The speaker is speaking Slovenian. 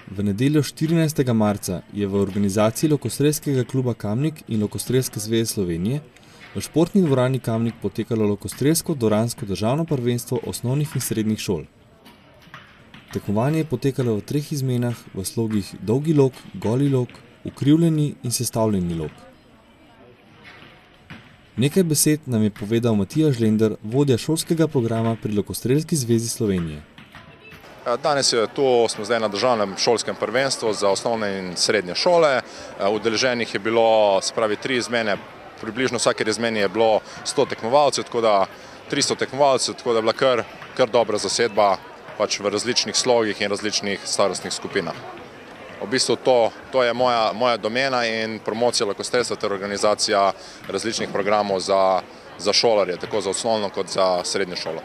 V nedeljo 14. marca je v organizaciji Lokostrelskega kluba Kamnik in Lokostrelske zveze Slovenije v športni dvorani Kamnik potekalo lokostrelsko dvoransko državno prvenstvo osnovnih in srednjih šol. Tekmovanje je potekalo v 3 izmenah v slogih dolgi lok, goli lok, ukrivljeni in sestavljeni lok. Nekaj besed nam je povedal Matija Žlender, vodja šolskega programa pri Lokostrelski zvezi Slovenije. Danes smo zdaj na državnem šolskem prvenstvu za osnovne in srednje šole. Udeleženih je bilo, se pravi, 3 izmene, približno vsake izmeni je bilo 100 tekmovalcev, tako da 300 tekmovalcev, tako da je bila kar dobra zasedba pač v različnih slogih in različnih starostnih skupinah. V bistvu to je moja domena in promocija lokostrelstva ter organizacija različnih programov za šolarje, tako za osnovno kot za srednjo šolo.